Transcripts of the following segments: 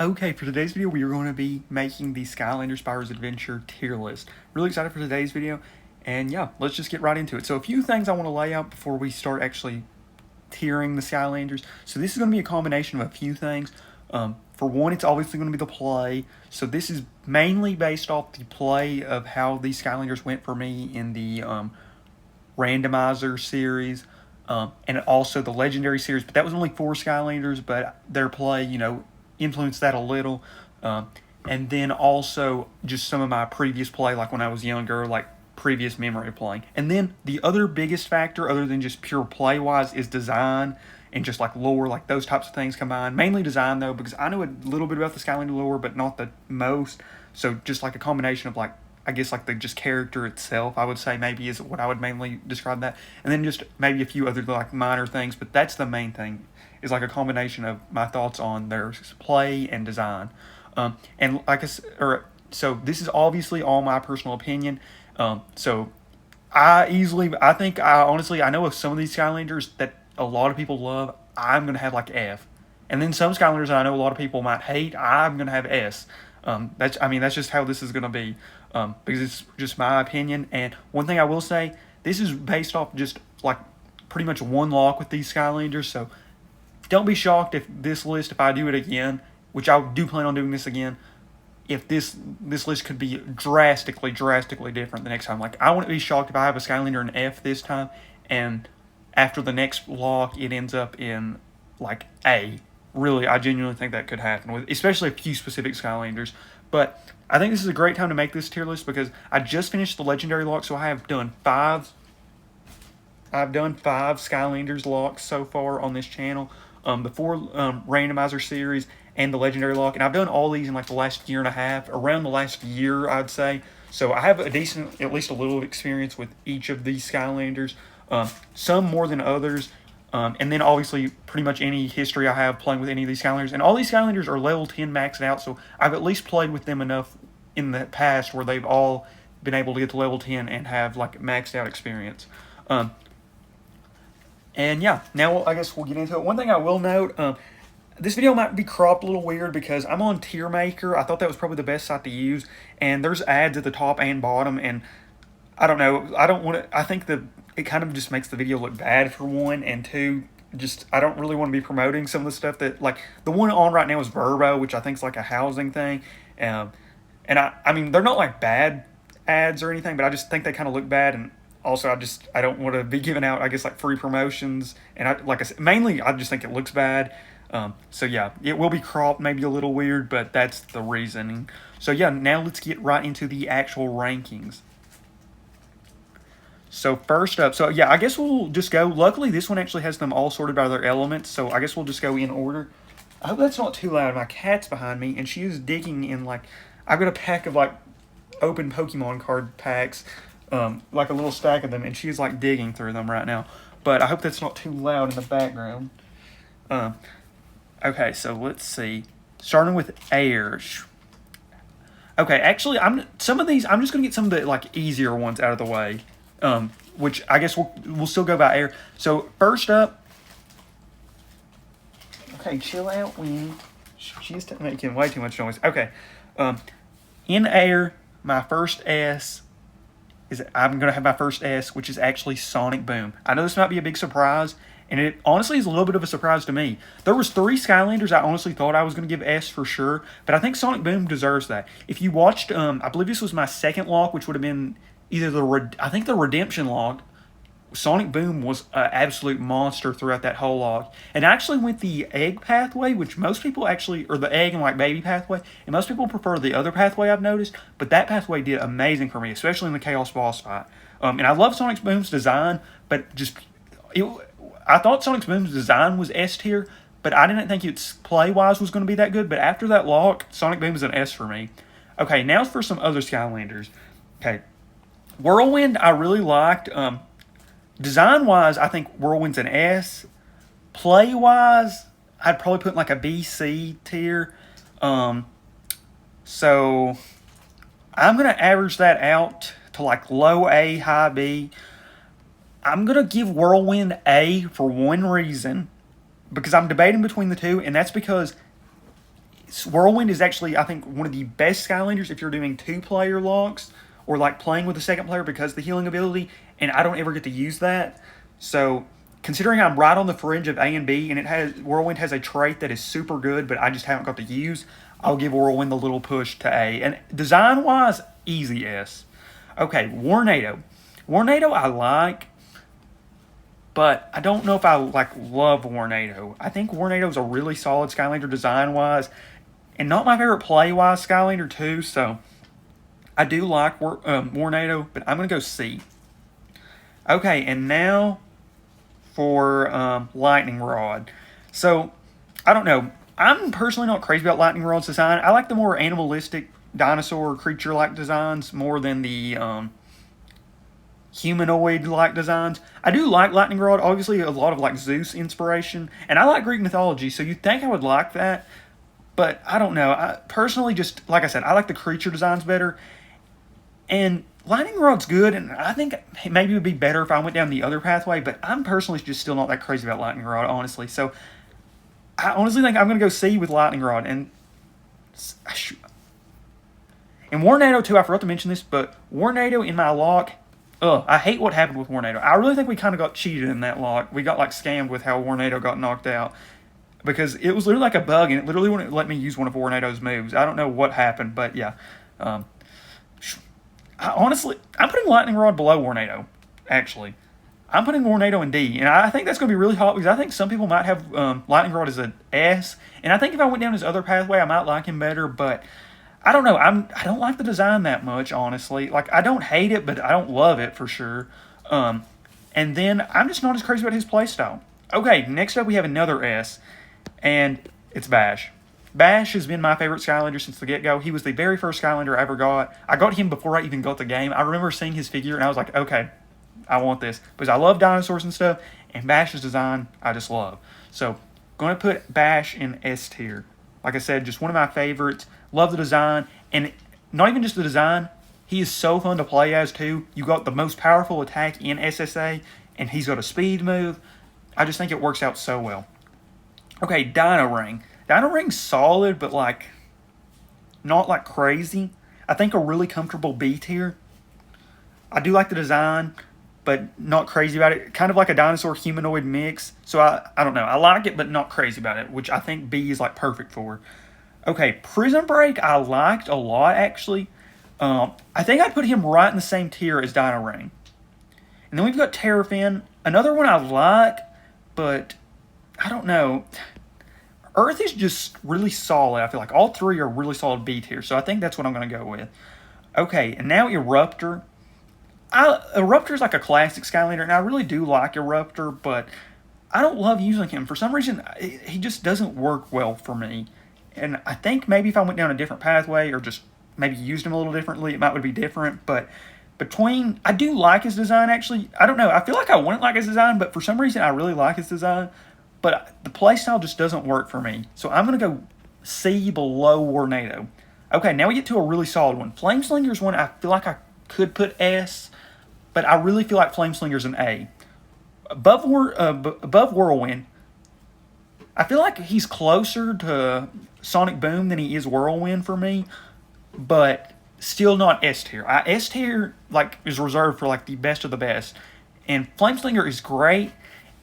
Okay, for today's video, we are going to be making the Skylanders Spyro's Adventure tier list. Really excited for today's video, and yeah, let's just get right into it. So a few things I want to lay out before we start actually tiering the Skylanders. So this is going to be a combination of a few things. For one, it's obviously going to be the play. So this is mainly based off the play of how the Skylanders went for me in the randomizer series. And also the Legendary series, but that was only 4 Skylanders, but their play, influenced that a little. And then also just some of my previous play, like when I was younger, like previous memory of playing. And then the other biggest factor, other than just pure play-wise, is design and just like lore, like those types of things combined. Mainly design, though, because I know a little bit about the Skylander lore, but not the most. So just like a combination of like, I guess like the just character itself, I would say maybe is what I would mainly describe that. And then just maybe a few other like minor things, but that's the main thing, is like a combination of my thoughts on their play and design. And like so this is obviously all my personal opinion. So I honestly, I know of some of these Skylanders that a lot of people love, I'm going to have like F. And then some Skylanders that I know a lot of people might hate, I'm going to have S. That's just how this is going to be, because it's just my opinion. And one thing I will say, this is based off just like pretty much one lock with these Skylanders, so don't be shocked if if I do it again, which I do plan on doing this again, if this list could be drastically different the next time. Like, I wouldn't be shocked if I have a Skylander in F this time, and after the next lock, it ends up in, like, A. Really, I genuinely think that could happen, especially a few specific Skylanders. But I think this is a great time to make this tier list because I just finished the Legendary Locke, so I have done 5 Skylanders locks so far on this channel. The 4 randomizer series and the Legendary Locke, and I've done all these in like the last year and a half, around the last year, I'd say. So I have a decent, at least a little experience with each of these Skylanders, some more than others, and then obviously pretty much any history I have playing with any of these Skylanders. And all these Skylanders are level 10 maxed out, so I've at least played with them enough in the past where they've all been able to get to level 10 and have like maxed out experience. And yeah, now I guess we'll get into it. One thing I will note, this video might be cropped a little weird because I'm on Tier Maker. I thought that was probably the best site to use, and there's ads at the top and bottom, and I don't know. I don't want to. I think it kind of just makes the video look bad, for one, and two, just I don't really want to be promoting some of the stuff that, like, the one on right now is Verbo, which I think is like a housing thing, and I mean they're not like bad ads or anything, but I just think they kind of look bad. And also, I don't want to be giving out, I guess, like free promotions, and like I said, mainly I just think it looks bad. So yeah, it will be cropped, maybe a little weird, but that's the reasoning. So yeah, now let's get right into the actual rankings. So first up, so yeah, I guess we'll just go. Luckily, this one actually has them all sorted by their elements, so I guess we'll just go in order. I hope that's not too loud. My cat's behind me, and she is digging in, like, I've got a pack of like open Pokemon card packs. Like a little stack of them, and she's like digging through them right now. But I hope that's not too loud in the background. Okay, so let's see. Starting with air. Okay, actually, some of these I'm just gonna get some of the like easier ones out of the way. Which I guess we'll still go by air. So first up. Okay, chill out, Winnie. She's making way too much noise. Okay, in air, my first S. I'm going to have my first S, which is actually Sonic Boom. I know this might be a big surprise, and it honestly is a little bit of a surprise to me. There was 3 Skylanders I honestly thought I was going to give S for sure, but I think Sonic Boom deserves that. If you watched, I believe this was my second lock, which would have been either the Redemption lock. Sonic Boom was an absolute monster throughout that whole log. And I actually went the egg pathway, which most people actually, or the egg and like baby pathway, and most people prefer the other pathway, I've noticed, but that pathway did amazing for me, especially in the Chaos Boss fight. And I love Sonic Boom's design, but I thought Sonic Boom's design was S tier, but I didn't think its play-wise was going to be that good, but after that lock, Sonic Boom is an S for me. Okay, now for some other Skylanders. Okay, Whirlwind I really liked. Design-wise, I think Whirlwind's an S. Play-wise, I'd probably put in like a B, C tier. So I'm going to average that out to like low A, high B. I'm going to give Whirlwind A for one reason, because I'm debating between the two, and that's because Whirlwind is actually, I think, one of the best Skylanders if you're doing 2-player locks or like playing with the second player because of the healing ability, and I don't ever get to use that. So considering I'm right on the fringe of A and B, and Whirlwind has a trait that is super good, but I just haven't got to use, I'll give Whirlwind the little push to A. And design-wise, easy S. Okay, Warnado. Warnado I like, but I don't know if I love Warnado. I think Warnado is a really solid Skylander design-wise, and not my favorite play-wise Skylander too, so I do like Warnado, but I'm going to go C. Okay, and now for Lightning Rod. So, I don't know. I'm personally not crazy about Lightning Rod's design. I like the more animalistic dinosaur creature-like designs more than the humanoid-like designs. I do like Lightning Rod. Obviously, a lot of Zeus inspiration. And I like Greek mythology, so you'd think I would like that. But I don't know. I personally just, like I said, I like the creature designs better. And Lightning Rod's good, and I think maybe it would be better if I went down the other pathway, but I'm personally just still not that crazy about Lightning Rod, honestly. So, I honestly think I'm going to go C with Lightning Rod. And Warnado, too, I forgot to mention this, but Warnado in my lock, I hate what happened with Warnado. I really think we kind of got cheated in that lock. We got, scammed with how Warnado got knocked out. Because it was literally like a bug, and it literally wouldn't let me use one of Warnado's moves. I don't know what happened, but yeah. Honestly, I'm putting Lightning Rod below Warnado, actually. I'm putting Warnado in D, and I think that's going to be really hot because I think some people might have Lightning Rod as an S, and I think if I went down his other pathway, I might like him better, but I don't know. I don't like the design that much, honestly. I don't hate it, but I don't love it for sure. And then I'm just not as crazy about his playstyle. Okay, next up we have another S, and it's Bash. Bash has been my favorite Skylander since the get-go. He was the very first Skylander I ever got. I got him before I even got the game. I remember seeing his figure, and I was like, okay, I want this. Because I love dinosaurs and stuff, and Bash's design I just love. So, going to put Bash in S tier. Like I said, just one of my favorites. Love the design, and not even just the design, he is so fun to play as, too. You got the most powerful attack in SSA, and he's got a speed move. I just think it works out so well. Okay, Dino Ring. Dino Ring's solid, but not crazy. I think a really comfortable B tier. I do like the design, but not crazy about it. Kind of like a dinosaur humanoid mix. So I don't know. I like it, but not crazy about it, which I think B is perfect for. Okay, Prison Break I liked a lot, actually. I think I'd put him right in the same tier as Dino Ring. And then we've got Terrafin. Another one I like, but I don't know. Earth is just really solid. I feel like all three are really solid B tier, so I think that's what I'm going to go with. Okay, and now Eruptor. Eruptor is like a classic Skylander, and I really do like Eruptor, but I don't love using him. For some reason, he just doesn't work well for me. And I think maybe if I went down a different pathway or just maybe used him a little differently, it might would be different. But I do like his design, actually. I don't know. I feel like I wouldn't like his design, but for some reason, I really like his design. But the playstyle just doesn't work for me. So I'm going to go C below Warnado. Okay, now we get to a really solid one. Flameslinger's one I feel like I could put S, but I really feel like Flameslinger's an A. Above Whirlwind, I feel like he's closer to Sonic Boom than he is Whirlwind for me, but still not S tier. S tier is reserved for the best of the best. And Flameslinger is great.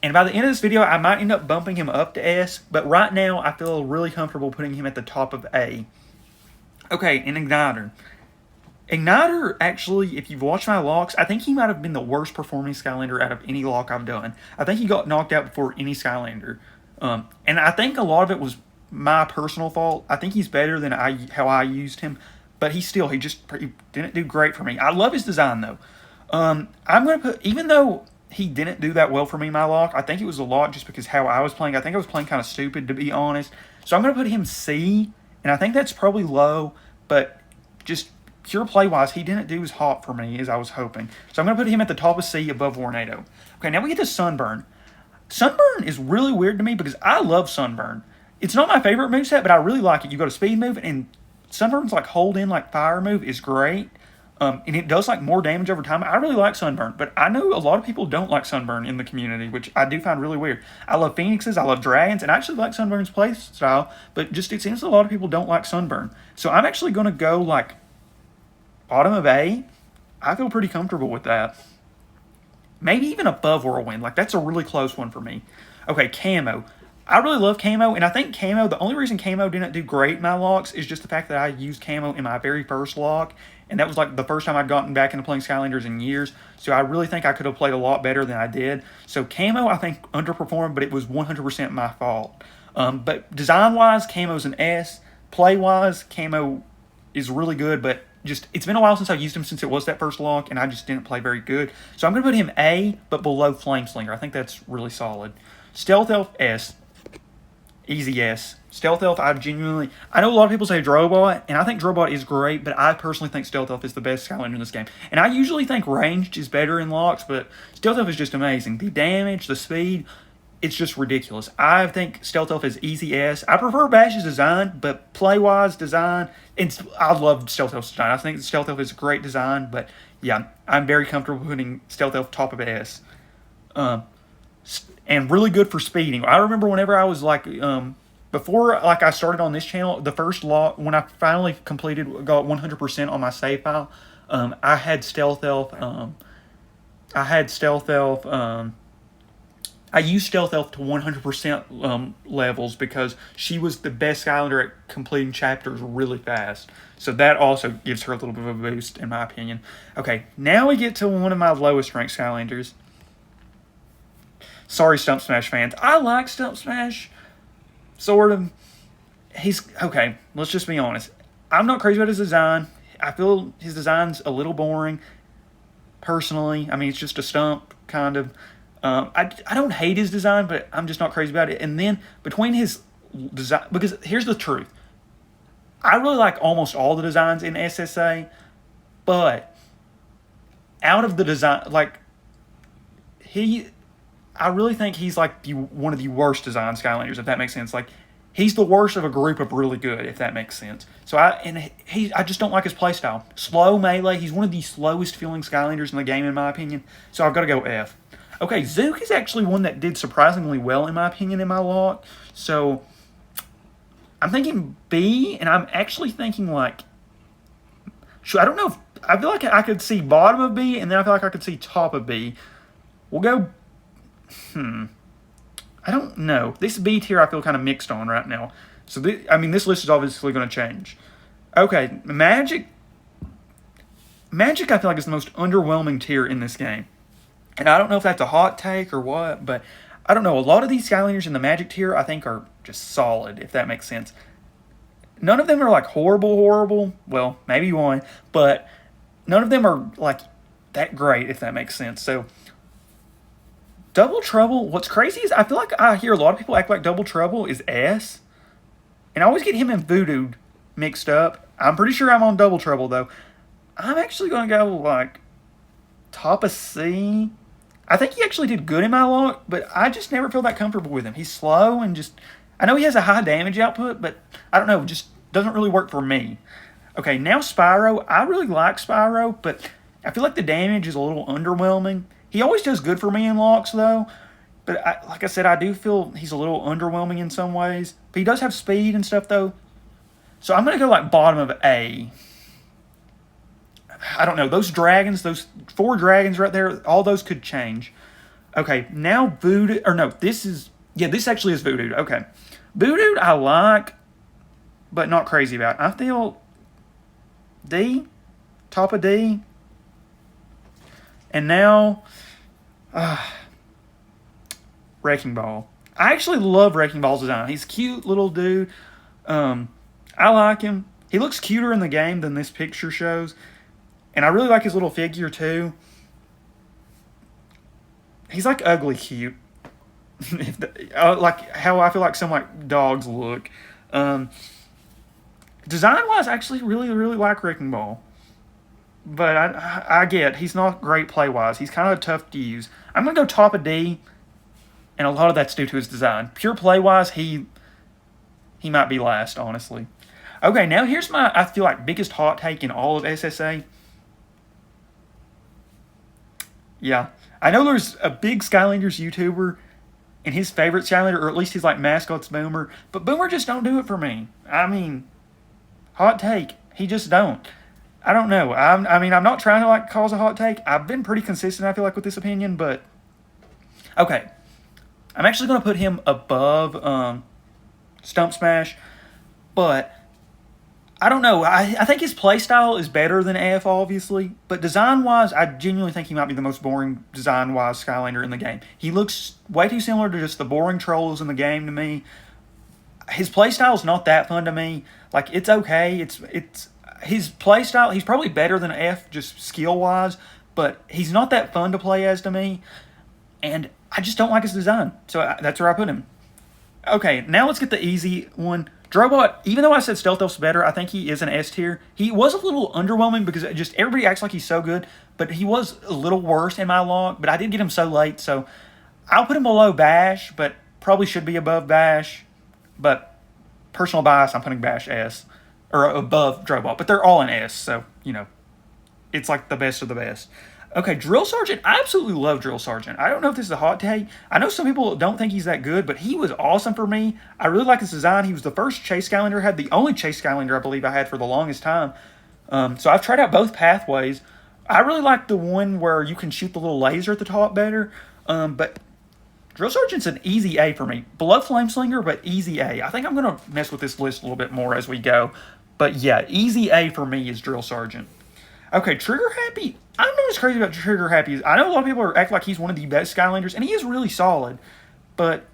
And by the end of this video, I might end up bumping him up to S, but right now I feel really comfortable putting him at the top of A. Okay, and Igniter. Igniter, actually, if you've watched my locks, I think he might have been the worst performing Skylander out of any lock I've done. I think he got knocked out before any Skylander. And I think a lot of it was my personal fault. I think he's better than how I used him, but he didn't do great for me. I love his design, though. I'm going to put, even though he didn't do that well for me in my lock, I think it was a lot just because how I was playing. I think I was playing kind of stupid, to be honest. So I'm going to put him C, and I think that's probably low, but just pure play-wise, he didn't do as hot for me as I was hoping. So I'm going to put him at the top of C above Warnado. Okay, now we get to Sunburn. Sunburn is really weird to me because I love Sunburn. It's not my favorite moveset, but I really like it. You got a speed move, and Sunburn's hold in fire move is great. And it does like more damage over time. I really like Sunburn, but I know a lot of people don't like Sunburn in the community, which I do find really weird. I love Phoenixes, I love Dragons, and I actually like Sunburn's play style, but just it seems a lot of people don't like Sunburn. So I'm actually going to go like bottom of A. I feel pretty comfortable with that. Maybe even above Whirlwind. Like, that's a really close one for me. Okay, Camo. I really love Camo, and I think Camo, the only reason Camo didn't do great in my locks is just the fact that I used Camo in my very first lock, and that was like the first time I'd gotten back into playing Skylanders in years, so I really think I could have played a lot better than I did. So Camo, I think, underperformed, but it was 100% my fault. But design-wise, Camo's an S. Play-wise, Camo is really good, but just it's been a while since I used him since it was that first lock, and I just didn't play very good. So I'm going to put him A, but below Flameslinger. I think that's really solid. Stealth Elf, S. Easy S. Stealth Elf, I know a lot of people say Drobot, and I think Drobot is great, but I personally think Stealth Elf is the best Skylander in this game. And I usually think ranged is better in locks, but Stealth Elf is just amazing. The damage, the speed, it's just ridiculous. I think Stealth Elf is easy S. I prefer Bash's design, but play-wise, design, I love Stealth Elf's design. I think Stealth Elf is a great design, but yeah, I'm very comfortable putting Stealth Elf top of S. And really good for speeding. I remember whenever I was like, before like I started on this channel, the first lock, when I finally got 100% on my save file, I had Stealth Elf, I used Stealth Elf to 100% levels because she was the best Skylander at completing chapters really fast. So that also gives her a little bit of a boost, in my opinion. Okay, now we get to one of my lowest ranked Skylanders. Sorry, Stump Smash fans. I like Stump Smash. Sort of. Okay, let's just be honest. I'm not crazy about his design. I feel his design's a little boring, personally. I mean, it's just a stump, kind of. I don't hate his design, but I'm just not crazy about it. And then, between his design... Because, here's the truth. I really like almost all the designs in SSA, but out of the design... Like, I really think he's like one of the worst design Skylanders, if that makes sense. Like, he's the worst of a group of really good, if that makes sense. So I just don't like his playstyle. Slow melee. He's one of the slowest feeling Skylanders in the game, in my opinion. So I've got to go F. Okay, Zook is actually one that did surprisingly well, in my opinion, in my lock. So I'm thinking B, and I'm actually thinking like, I don't know. I feel like I could see bottom of B, and then I feel like I could see top of B. We'll go. I don't know. This B tier I feel kind of mixed on right now. So, this list is obviously going to change. Okay, Magic I feel like is the most underwhelming tier in this game. And I don't know if that's a hot take or what, but I don't know. A lot of these Skylanders in the Magic tier I think are just solid, if that makes sense. None of them are like horrible. Well, maybe one, but none of them are like that great, if that makes sense. So, Double Trouble, what's crazy is I feel like I hear a lot of people act like Double Trouble is S. And I always get him and Voodoo mixed up. I'm pretty sure I'm on Double Trouble, though. I'm actually going to go, like, top of C. I think he actually did good in my lock, but I just never feel that comfortable with him. He's slow and just... I know he has a high damage output, but I don't know, just doesn't really work for me. Okay, now Spyro. I really like Spyro, but I feel like the damage is a little underwhelming. He always does good for me in locks, though. But like I said, I do feel he's a little underwhelming in some ways. But he does have speed and stuff, though. So I'm going to go, like, bottom of A. I don't know. Those dragons, those 4 dragons right there, all those could change. Okay, now Voodoo... Or no, this is... Yeah, this actually is Voodoo. Okay. Voodoo I like, but not crazy about. I feel D. Top of D. And now... Wrecking Ball. I actually love Wrecking Ball's design. He's a cute little dude. I like him. He looks cuter in the game than this picture shows. And I really like his little figure, too. He's, like, ugly cute. Like, how I feel like some, like, dogs look. Design-wise, I actually really like Wrecking Ball. But I get, he's not great play-wise. He's kind of tough to use. I'm going to go top of D. And a lot of that's due to his design. Pure play-wise, he might be last, honestly. Okay, now here's my, I feel like, biggest hot take in all of SSA. Yeah. I know there's a big Skylanders YouTuber, and his favorite Skylander, or at least his like mascot's Boomer, but Boomer just don't do it for me. I mean, hot take, he just don't. I don't know. I mean, I'm not trying to like cause a hot take. I've been pretty consistent, I feel like, with this opinion, but okay. I'm actually going to put him above Stump Smash, but I don't know. I think his playstyle is better than AF, obviously, but design-wise, I genuinely think he might be the most boring design-wise Skylander in the game. He looks way too similar to just the boring trolls in the game to me. His playstyle is not that fun to me. Like, it's okay. It's his playstyle. He's probably better than F just skill-wise, but he's not that fun to play as to me, and I just don't like his design. So that's where I put him. Okay, now let's get the easy one. Drobot, even though I said Stealth Elf's better, I think he is an S tier. He was a little underwhelming because just everybody acts like he's so good, but he was a little worse in my log, but I did get him so late, so I'll put him below Bash, but probably should be above Bash. But personal bias, I'm putting Bash S, or above Drobot, but they're all in S, so, you know, it's like the best of the best. Okay, Drill Sergeant. I absolutely love Drill Sergeant. I don't know if this is a hot take. I know some people don't think he's that good, but he was awesome for me. I really like his design. He was the first Chase Skylander I had, the only Chase Skylander I believe I had for the longest time. So I've tried out both pathways. I really like the one where you can shoot the little laser at the top better. But Drill Sergeant's an easy A for me. Below Flameslinger, but easy A. I think I'm going to mess with this list a little bit more as we go. But yeah, easy A for me is Drill Sergeant. Okay, Trigger Happy. I don't know what's crazy about Trigger Happy. I know a lot of people act like he's one of the best Skylanders, and he is really solid. But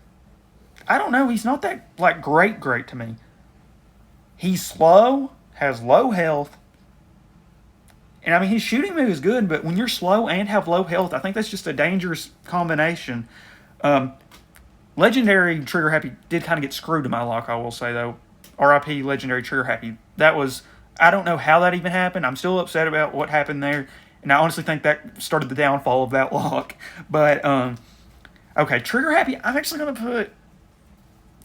I don't know. He's not that like great to me. He's slow, has low health, and I mean his shooting move is good. But when you're slow and have low health, I think that's just a dangerous combination. Legendary Trigger Happy did kind of get screwed in my lock, I will say though. RIP Legendary Trigger Happy. That was. I don't know how that even happened. I'm still upset about what happened there. And I honestly think that started the downfall of that lock. But, okay, Trigger Happy, I'm actually going to put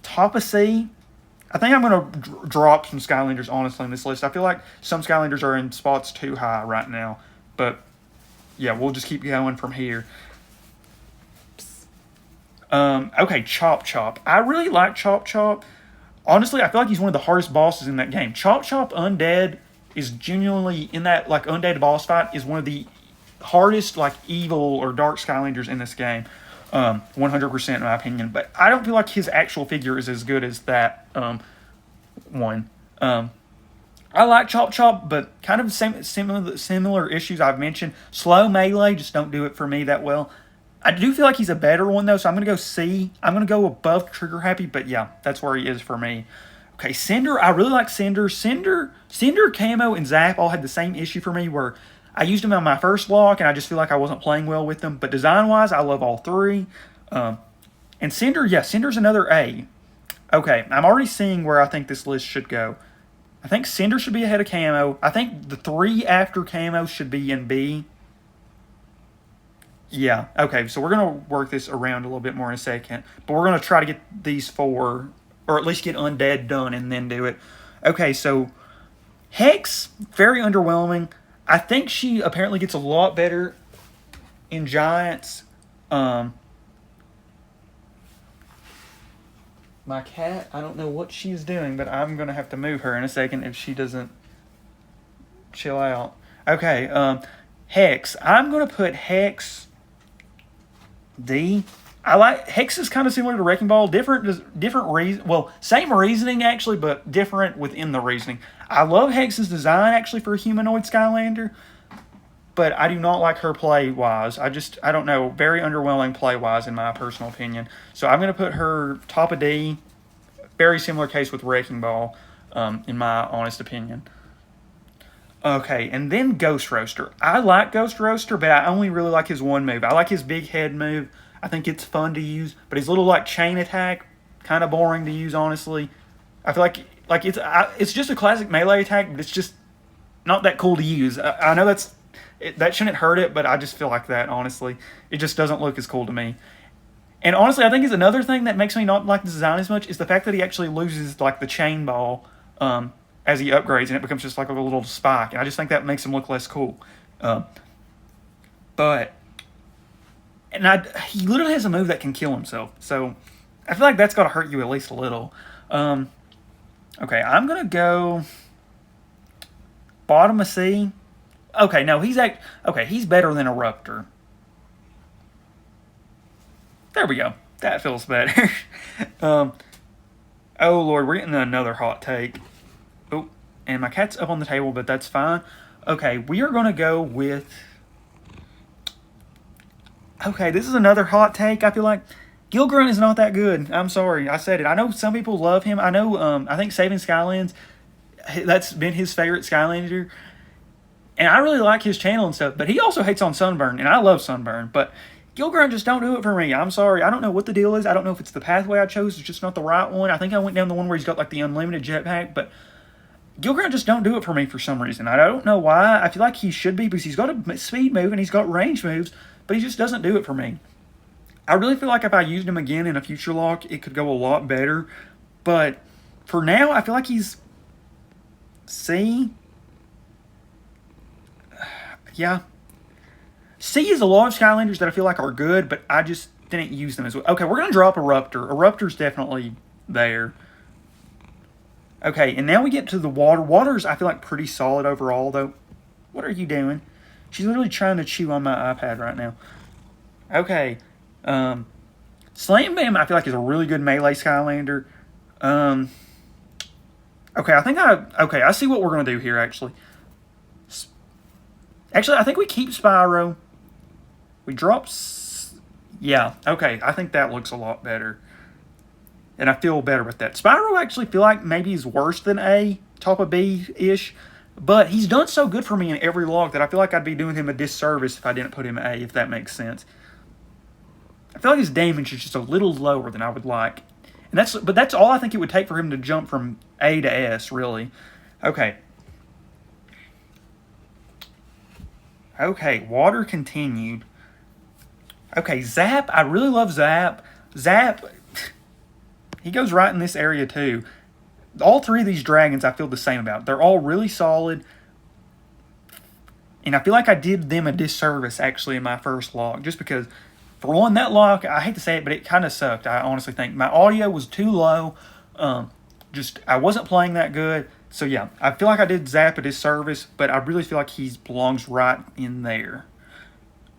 top of C. I think I'm going to drop some Skylanders, honestly, in this list. I feel like some Skylanders are in spots too high right now. But, yeah, we'll just keep going from here. Okay, Chop Chop. I really like Chop Chop. Honestly, I feel like he's one of the hardest bosses in that game. Chop Chop Undead is genuinely, in that like Undead boss fight, is one of the hardest like evil or dark Skylanders in this game. 100% in my opinion. But I don't feel like his actual figure is as good as that one. I like Chop Chop, but kind of similar issues I've mentioned. Slow melee, just don't do it for me that well. I do feel like he's a better one, though, so I'm going to go C. I'm going to go above Trigger Happy, but yeah, that's where he is for me. Okay, Cinder. I really like Cinder. Cinder, Camo, and Zap all had the same issue for me where I used them on my first lock, and I just feel like I wasn't playing well with them. But design-wise, I love all three. And Cinder, yeah, Cinder's another A. Okay, I'm already seeing where I think this list should go. I think Cinder should be ahead of Camo. I think the three after Camo should be in B. Yeah, okay, so we're going to work this around a little bit more in a second. But we're going to try to get these four, or at least get Undead done and then do it. Okay, so Hex, very underwhelming. I think she apparently gets a lot better in Giants. My cat, I don't know what she's doing, but I'm going to have to move her in a second if she doesn't chill out. Okay, Hex. I'm going to put Hex D. I like Hex is kind of similar to Wrecking Ball, different reason. Well, same reasoning actually, but different within the reasoning. I love Hex's design actually for a humanoid Skylander, but I do not like her play wise. I don't know, very underwhelming play wise in my personal opinion. So I'm going to put her top of D. Very similar case with Wrecking Ball, in my honest opinion. Okay, and then Ghost Roaster. I like Ghost Roaster, but I only really like his one move. I like his big head move. I think it's fun to use, but his little like chain attack, kind of boring to use, honestly. I feel like it's just a classic melee attack, but it's just not that cool to use. I know that shouldn't hurt it, but I just feel like that, honestly. It just doesn't look as cool to me. And honestly, I think is another thing that makes me not like the design as much is the fact that he actually loses like the chain ball as he upgrades, and it becomes just like a little spike. And I just think that makes him look less cool. But And he literally has a move that can kill himself. So I feel like that's got to hurt you at least a little. Okay, I'm going to go bottom of C. Okay, no, he's better than Eruptor. There we go. That feels better. Oh, Lord, we're getting another hot take. Oh, and my cat's up on the table, but that's fine. Okay, we are going to go with... Okay, this is another hot take. I feel like Gilgrunt is not that good. I'm sorry, I said it. I know some people love him. I know, I think Saving Skylands, that's been his favorite Skylander. And I really like his channel and stuff, but he also hates on Sunburn, and I love Sunburn. But Gilgrunt just don't do it for me. I'm sorry. I don't know what the deal is. I don't know if it's the pathway I chose. It's just not the right one. I think I went down the one where he's got like the unlimited jetpack, but Gilgrunt just don't do it for me for some reason. I don't know why. I feel like he should be because he's got a speed move and he's got range moves, but he just doesn't do it for me. I really feel like if I used him again in a future lock, it could go a lot better. But for now, I feel like he's C. Yeah. C is a lot of Skylanders that I feel like are good, but I just didn't use them as well. Okay, we're going to drop Eruptor. Eruptor's definitely there. Okay, and now we get to the water. Water's, I feel like, pretty solid overall, though. What are you doing? She's literally trying to chew on my iPad right now. Okay. Slam Bam, I feel like, is a really good melee Skylander. Okay, I see what we're going to do here, actually. Actually, I think we keep Spyro. We drop... Yeah, okay. I think that looks a lot better. And I feel better with that. Spyro, I actually feel like maybe he's worse than A, top of B-ish. But he's done so good for me in every log that I feel like I'd be doing him a disservice if I didn't put him A, if that makes sense. I feel like his damage is just a little lower than I would like. But that's all I think it would take for him to jump from A to S, really. Okay. Okay, water continued. Okay, Zap. I really love Zap. Zap, he goes right in this area too. All three of these dragons I feel the same about. They're all really solid. And I feel like I did them a disservice actually in my first log. Just because, for one, that log, I hate to say it, but it kind of sucked. I honestly think. My audio was too low. I wasn't playing that good. So yeah, I feel like I did Zap a disservice, but I really feel like he belongs right in there.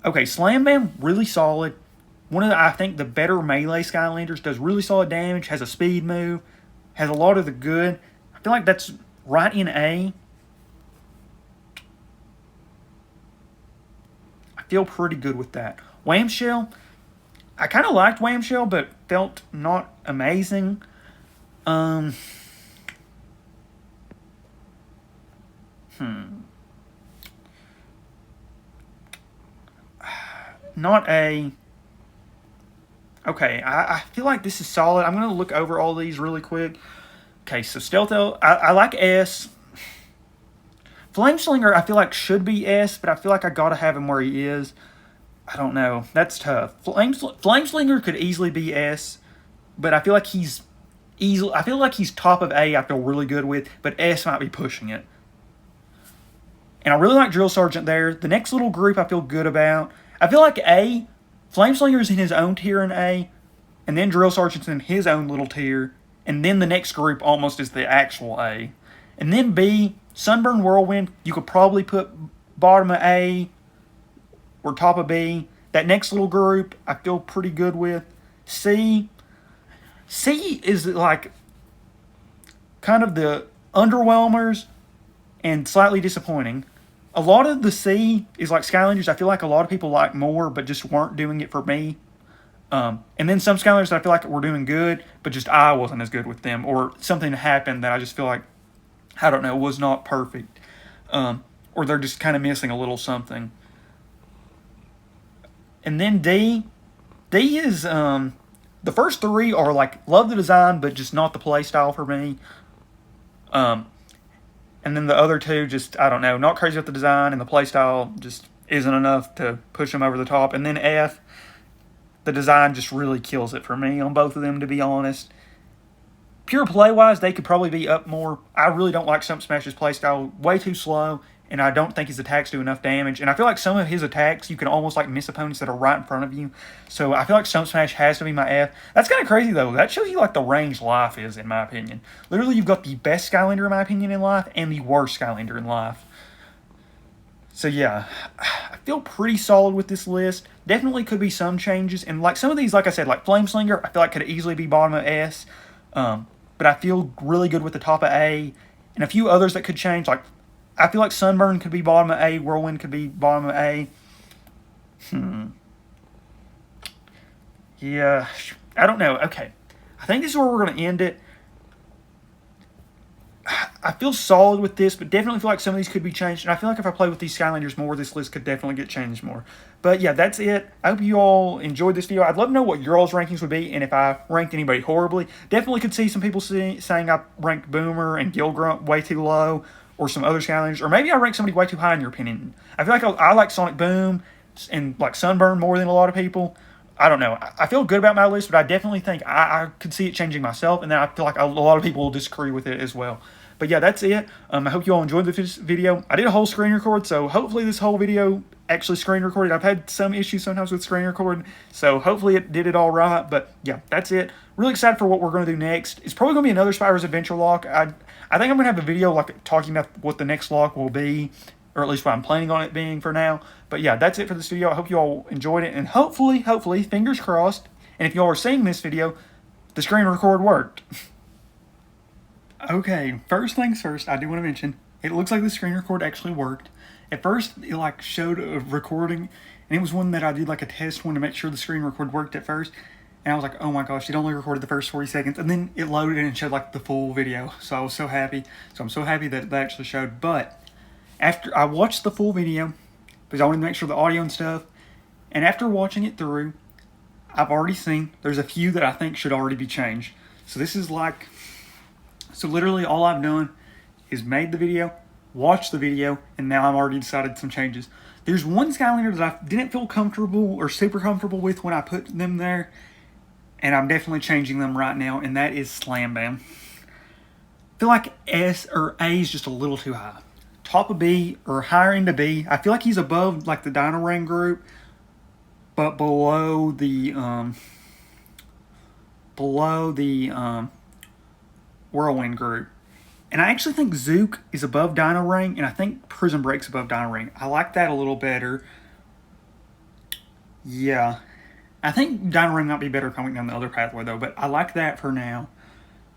Okay, Slam Bam, really solid. One of the, I think, the better melee Skylanders, does really solid damage, has a speed move, has a lot of the good. I feel like that's right in A. I feel pretty good with that. Whamshell, I kind of liked Whamshell, but felt not amazing. Not A. Okay, I feel like this is solid. I'm going to look over all these really quick. Okay, so Stealth L, I like S. Flameslinger, I feel like should be S, but I feel like I got to have him where he is. I don't know. That's tough. Flameslinger could easily be S, but I feel like he's top of A. I feel really good with, but S might be pushing it. And I really like Drill Sergeant there. The next little group I feel good about. I feel like A, Flameslinger's in his own tier in A, and then Drill Sergeant's in his own little tier, and then the next group almost is the actual A. And then B, Sunburn Whirlwind, you could probably put bottom of A or top of B. That next little group I feel pretty good with. C is like kind of the underwhelmers and slightly disappointing. A lot of the C is like Skylanders I feel like a lot of people like more, but just weren't doing it for me. And then some Skylanders I feel like were doing good, but just I wasn't as good with them. Or something happened that I just feel like, I don't know, was not perfect. Or they're just kind of missing a little something. And then D is, the first three are like, love the design, but just not the play style for me. And then the other two, just, I don't know, not crazy with the design, and the playstyle just isn't enough to push them over the top. And then F, the design just really kills it for me on both of them, to be honest. Pure play-wise, they could probably be up more. I really don't like Stump Smash's playstyle. Way too slow, and I don't think his attacks do enough damage. And I feel like some of his attacks, you can almost like miss opponents that are right in front of you. So I feel like Stump Smash has to be my F. That's kind of crazy though. That shows you like the range life is, in my opinion. Literally, you've got the best Skylander in my opinion in life, and the worst Skylander in life. So yeah, I feel pretty solid with this list. Definitely could be some changes. And like some of these, like I said, like Flameslinger, I feel like could easily be bottom of S. But I feel really good with the top of A. And a few others that could change. Like, I feel like Sunburn could be bottom of A. Whirlwind could be bottom of A. Yeah, I don't know. Okay, I think this is where we're going to end it. I feel solid with this, but definitely feel like some of these could be changed. And I feel like if I play with these Skylanders more, this list could definitely get changed more. But yeah, that's it. I hope you all enjoyed this video. I'd love to know what your all's rankings would be, and if I ranked anybody horribly. Definitely could see some people saying I ranked Boomer and Gilgrunt way too low, or some other Skylanders. Or maybe I ranked somebody way too high in your opinion. I feel like I like Sonic Boom and like Sunburn more than a lot of people. I don't know. I feel good about my list, but I definitely think I could see it changing myself, and then I feel like a lot of people will disagree with it as well. But yeah, that's it. I hope you all enjoyed this video. I did a whole screen record, so hopefully this whole video actually screen recorded. I've had some issues sometimes with screen recording, so hopefully it did it all right. But yeah, that's it. Really excited for what we're going to do next. It's probably going to be another Spyro's Adventure lock. I think I'm going to have a video like talking about what the next lock will be, or at least what I'm planning on it being for now. But yeah, that's it for this video. I hope you all enjoyed it, and hopefully, fingers crossed, and if you all are seeing this video, the screen record worked. Okay, first things first, I do want to mention, it looks like the screen record actually worked. At first, it like showed a recording, and it was one that I did like a test one to make sure the screen record worked at first. And I was like, oh my gosh, it only recorded the first 40 seconds. And then it loaded and showed like the full video. So I was so happy. So I'm so happy that that actually showed. But after I watched the full video, because I wanted to make sure the audio and stuff, and after watching it through, I've already seen there's a few that I think should already be changed. So this is like... So literally all I've done is made the video, watched the video, and now I've already decided some changes. There's one Skylander that I didn't feel comfortable or super comfortable with when I put them there, and I'm definitely changing them right now, and that is Slam Bam. I feel like S or A is just a little too high. Top of B or higher into B. I feel like he's above like the Dino Ring group, but below the Whirlwind group. And I actually think Zook is above Dino Ring, and I think Prison Break's above Dino Ring. I like that a little better. Yeah. I think Dino Ring might be better coming down the other pathway, though, but I like that for now.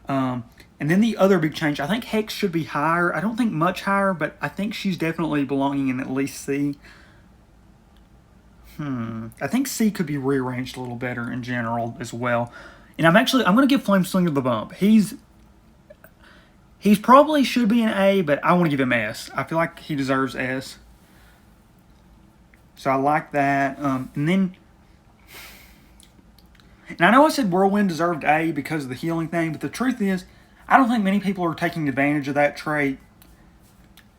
And then the other big change, I think Hex should be higher. I don't think much higher, but I think she's definitely belonging in at least C. I think C could be rearranged a little better in general as well. And I'm going to give Flameslinger the bump. He's probably should be an A, but I want to give him S. I feel like he deserves S. So I like that. And I know I said Whirlwind deserved A because of the healing thing, but the truth is, I don't think many people are taking advantage of that trait.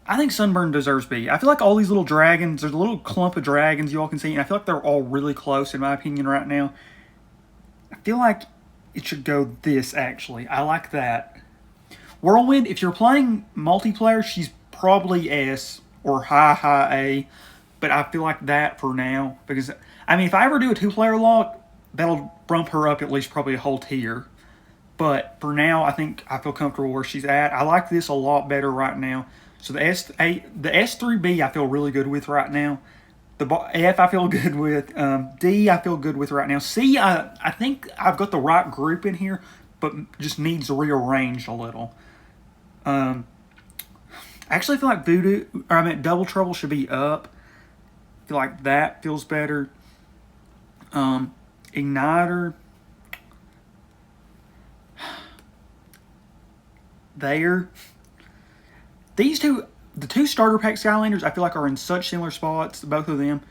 I think Sunburn deserves B. I feel like all these little dragons, there's a little clump of dragons you all can see, and I feel like they're all really close in my opinion right now. I feel like it should go this, actually. I like that. Whirlwind, if you're playing multiplayer, she's probably S or high A, but I feel like that for now, because, I mean, if I ever do a two-player lock, that'll bump her up at least probably a whole tier. But for now, I think I feel comfortable where she's at. I like this a lot better right now. So the S3B I feel really good with right now. The F I feel good with. D I feel good with right now. C, I think I've got the right group in here, but just needs rearranged a little. I actually feel like Double Trouble should be up. I feel like that feels better. Igniter. There. These two, the two starter pack Skylanders, I feel like are in such similar spots, both of them.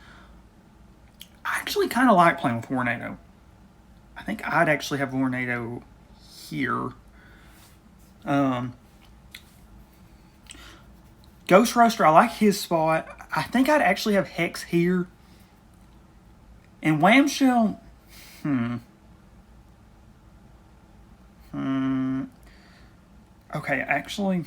I actually kind of like playing with Tornado. I think I'd actually have Tornado here. Ghost Roaster, I like his spot. I think I'd actually have Hex here. And Whamshell, okay, actually,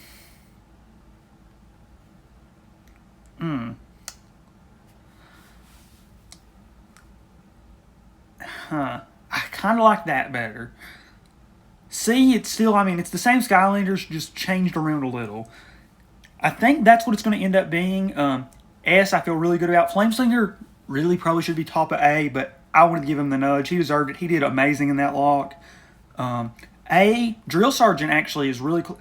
I kind of like that better. C, it's still, I mean, it's the same Skylanders, just changed around a little. I think that's what it's going to end up being. S, I feel really good about. Flameslinger really probably should be top of A, but I wanted to give him the nudge. He deserved it. He did amazing in that lock. A, Drill Sergeant actually is really cool.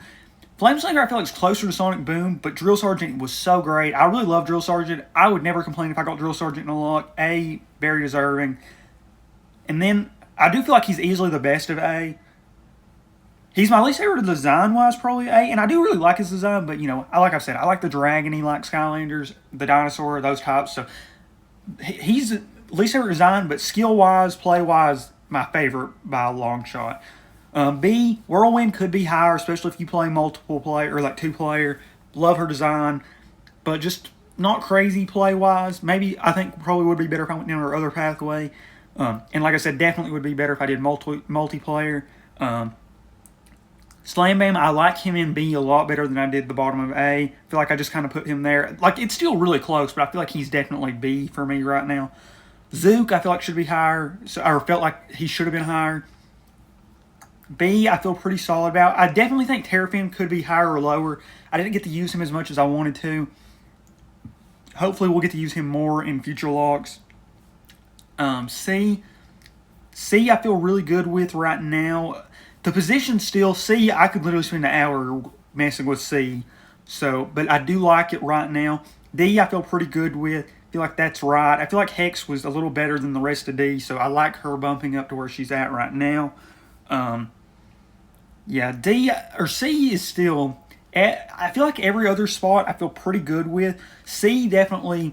Flameslinger I feel like is closer to Sonic Boom, but Drill Sergeant was so great. I really love Drill Sergeant. I would never complain if I got Drill Sergeant in a lock. A, very deserving. And then I do feel like he's easily the best of A. He's my least favorite design-wise, probably A, and I do really like his design, but, you know, like I've said, I like the dragon-y like Skylanders, the dinosaur, those types, so he's least favorite design, but skill-wise, play-wise, my favorite by a long shot. B, Whirlwind could be higher, especially if you play multiple player, or like two-player. Love her design, but just not crazy play-wise. Maybe, I think probably would be better if I went down her other pathway. And like I said, definitely would be better if I did multiplayer. Slam Bam, I like him in B a lot better than I did the bottom of A. I feel like I just kind of put him there. Like, it's still really close, but I feel like he's definitely B for me right now. Zook, I feel like should be higher, or felt like he should have been higher. B, I feel pretty solid about. I definitely think Terrafin could be higher or lower. I didn't get to use him as much as I wanted to. Hopefully, we'll get to use him more in future logs. C, I feel really good with right now. The position still, C, I could literally spend an hour messing with C. So, but I do like it right now. D, I feel pretty good with. I feel like that's right. I feel like Hex was a little better than the rest of D, so I like her bumping up to where she's at right now. Yeah, D or C is still. I feel like every other spot I feel pretty good with. C definitely.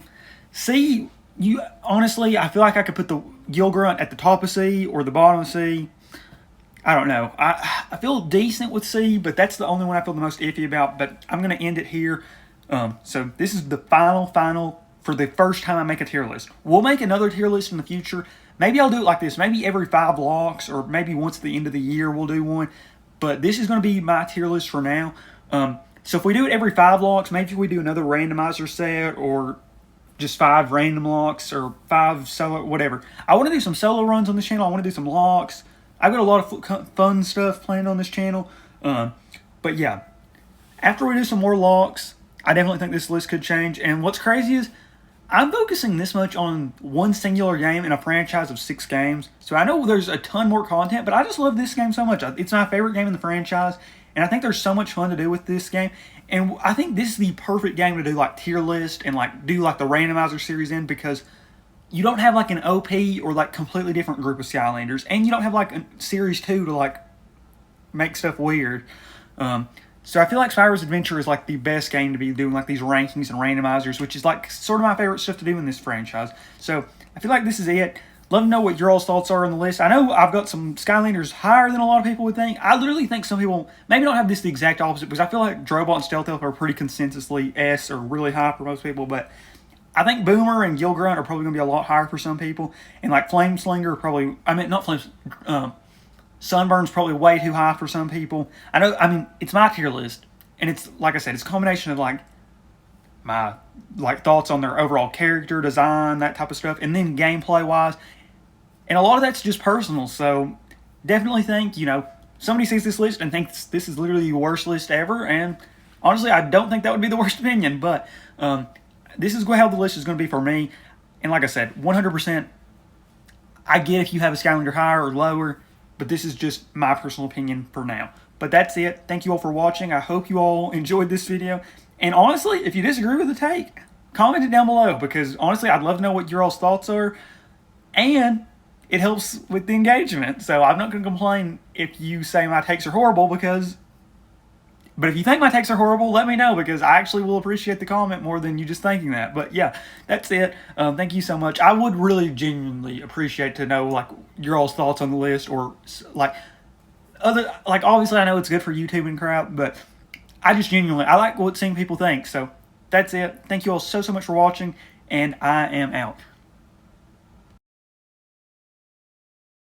C, honestly, I feel like I could put the Gill Grunt at the top of C or the bottom of C. I don't know. I feel decent with C, but that's the only one I feel the most iffy about. But I'm going to end it here. So this is the final for the first time I make a tier list. We'll make another tier list in the future. Maybe I'll do it like this. Maybe every 5 locks, or maybe once at the end of the year we'll do one. But this is going to be my tier list for now. So if we do it every 5 locks, maybe we do another randomizer set, or just 5 random locks, or 5 solo, whatever. I want to do some solo runs on this channel. I want to do some locks. I've got a lot of fun stuff planned on this channel. But yeah, after we do some more locks, I definitely think this list could change. And what's crazy is I'm focusing this much on one singular game in a franchise of 6 games. So I know there's a ton more content, but I just love this game so much. It's my favorite game in the franchise. And I think there's so much fun to do with this game. And I think this is the perfect game to do like tier list and like do like the randomizer series in, because you don't have like an OP or like completely different group of Skylanders, and you don't have like a Series 2 to like make stuff weird. So I feel like Spyro's Adventure is like the best game to be doing like these rankings and randomizers, which is like sort of my favorite stuff to do in this franchise. So I feel like this is it. Let me know what your all's thoughts are on the list. I know I've got some Skylanders higher than a lot of people would think. I literally think some people maybe don't have this the exact opposite, because I feel like Drobot and Stealth Elf are pretty consensusly S or really high for most people, but I think Boomer and Gill Grunt are probably going to be a lot higher for some people. And like Flameslinger probably, Sunburn's probably way too high for some people. It's my tier list. And it's, like I said, it's a combination of like my like thoughts on their overall character, design, that type of stuff. And then gameplay-wise. And a lot of that's just personal. So definitely think, somebody sees this list and thinks this is literally the worst list ever. And honestly, I don't think that would be the worst opinion. But, this is how the list is going to be for me. And like I said, 100%, I get if you have a Skylander higher or lower, but this is just my personal opinion for now. But that's it. Thank you all for watching. I hope you all enjoyed this video. And honestly, if you disagree with the take, comment it down below, because honestly, I'd love to know what your all's thoughts are. And it helps with the engagement. So I'm not going to complain if you say my takes are horrible, but if you think my takes are horrible, let me know, because I actually will appreciate the comment more than you just thinking that. But yeah, that's it. Thank you so much. I would really genuinely appreciate to know like your all's thoughts on the list, or like obviously I know it's good for YouTube and crap, but I like seeing people think. So that's it. Thank you all so much for watching, and I am out.